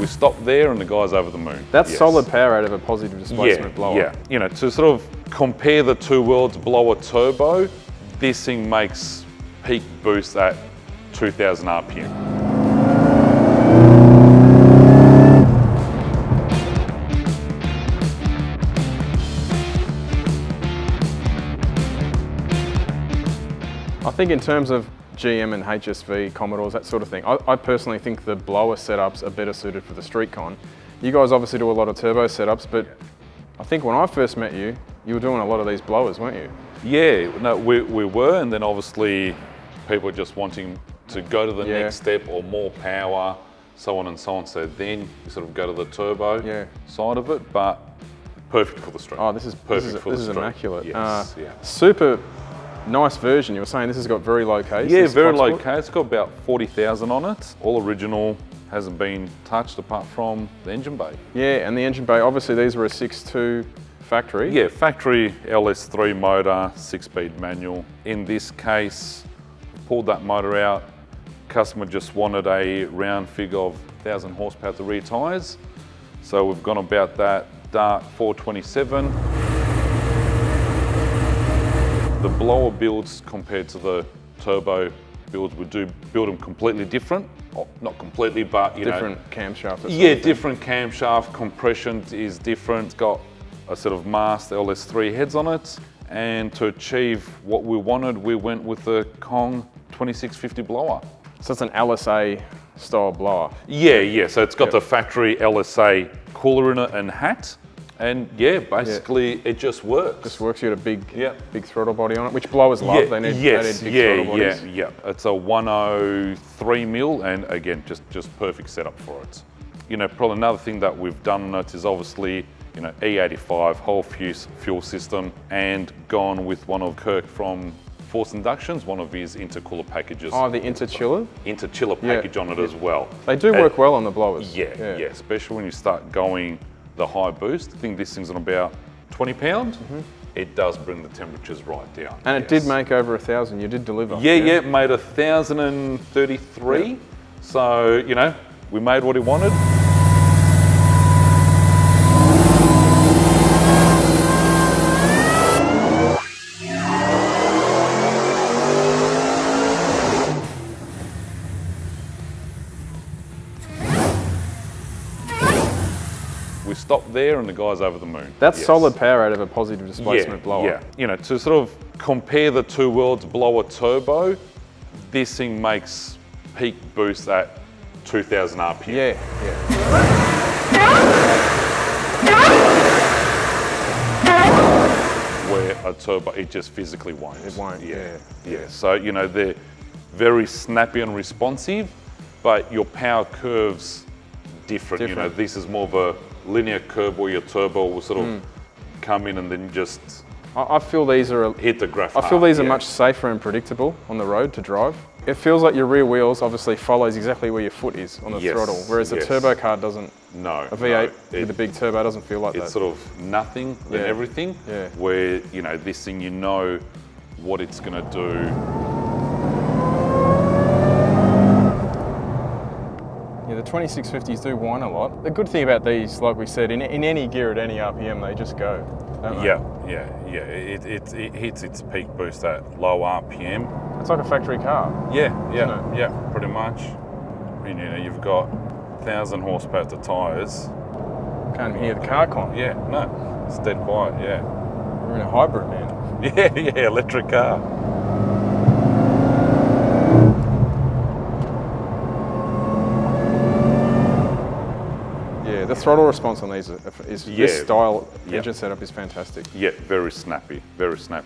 We stopped there and the guy's over the moon. That's solid power out of a positive displacement blower. Yeah, you know, to sort of compare the two worlds, blower turbo, this thing makes peak boost at 2000 RPM. I think in terms of GM and HSV, Commodores, that sort of thing, I personally think the blower setups are better suited for the street con. You guys obviously do a lot of turbo setups, but I think when I first met you, you were doing a lot of these blowers, weren't you? Yeah, no, we were, and then obviously people just wanting to go to the next step or more power, so on and so on. So then you sort of go to the turbo side of it, but perfect for the street. Oh, this is immaculate. Yes, Super nice version. You were saying this has got very low case. Yeah, very low case. It's got about 40,000 on it. All original, hasn't been touched apart from the engine bay. Yeah, and the engine bay, obviously these were a 6.2 factory. Yeah, factory LS3 motor, 6-speed manual. In this case, pulled that motor out. Customer just wanted a round figure of 1,000 horsepower to rear tyres. So we've gone about that dark 427. The blower builds compared to the turbo builds, we do build them completely different. Oh, not completely, but you different camshaft. Yeah, different camshaft, compression is different. It's got a sort of mast LS3 heads on it. And to achieve what we wanted, we went with the Kong 2650 blower. So it's an LSA style blower. Yeah, so it's got the factory LSA cooler in it and hat. And yeah, basically it just works. Just works. You got a big throttle body on it, which blowers love. They need big throttle bodies. Yeah. It's a 103 mil, and again, just perfect setup for it. You know, probably another thing that we've done on it is obviously, you know, E85 whole fuse fuel system, and gone with one of Kirk from Force Inductions, one of his intercooler packages. Oh, the interchiller? Interchiller package on it as well. They do work well on the blowers. Yeah, especially when you start going the high boost. I think this thing's on about 20 pounds. It does bring the temperatures right down. And it did make over 1,000, you did deliver. Yeah, made 1,033. So, you know, we made what he wanted. We stopped there and the guy's over the moon. That's solid power out of a positive displacement blower. Yeah, you know, to sort of compare the two worlds, blower turbo, this thing makes peak boost at 2000 RPM. Where a turbo, it just physically won't. It won't, yeah. So, you know, they're very snappy and responsive, but your power curve's different. You know, this is more of a linear curve where your turbo will sort of come in and then just I feel these are hit the graph. I feel these are much safer and predictable on the road to drive. It feels like your rear wheels obviously follows exactly where your foot is on the throttle, whereas a turbo car doesn't. No. A V8 with a big turbo doesn't feel like that. It's sort of nothing and everything. Where, you know, this thing, you know what it's going to do. Yeah, the 2650s do whine a lot. The good thing about these, like we said, in any gear at any RPM, they just go, don't they? Yeah. It hits its peak boost at low RPM. It's like a factory car. Yeah, pretty much. You know, you've got 1,000 horsepower to tyres. Can't even hear the car con. Yeah, no, it's dead quiet, We're in a hybrid, man. Yeah, electric car. The throttle response on these is this style engine setup is fantastic. Yeah, very snappy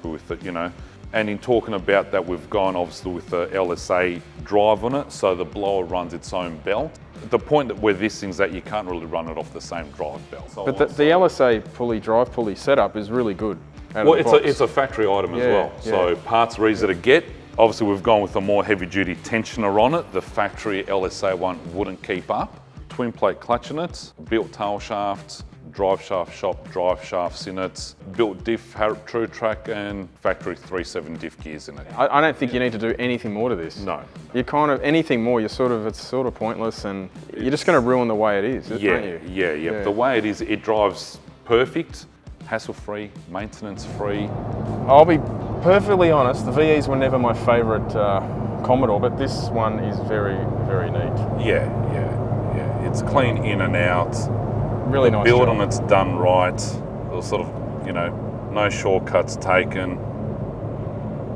with it, you know. And in talking about that, we've gone obviously with the LSA drive on it, so the blower runs its own belt. The point that where this thing's at, you can't really run it off the same drive belt. But the LSA drive pulley setup is really good. Well, it's a factory item as well, so parts are easy to get. Obviously, we've gone with a more heavy-duty tensioner on it. The factory LSA one wouldn't keep up. Twin plate clutch in it, built tail shafts, drive shaft shop, drive shafts in it, built diff, Harrop True Track, and factory 3.7 diff gears in it. I don't think you need to do anything more to this. No. You kind of, anything more, it's sort of pointless, and you're just going to ruin the way it is, aren't you? Yeah. The way it is, it drives perfect, hassle-free, maintenance-free. I'll be perfectly honest, the VEs were never my favourite Commodore, but this one is very, very neat. Yeah. It's clean in and out. Really nice build job. on it's done right. There's sort of, no shortcuts taken.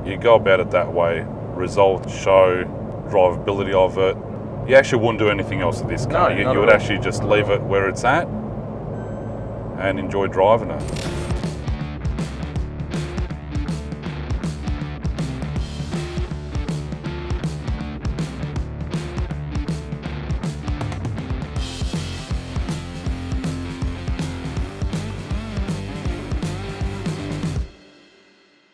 You go about it that way. Results show drivability of it. You actually wouldn't do anything else with this car. No, You not would at all. actually just leave it where it's at and enjoy driving it.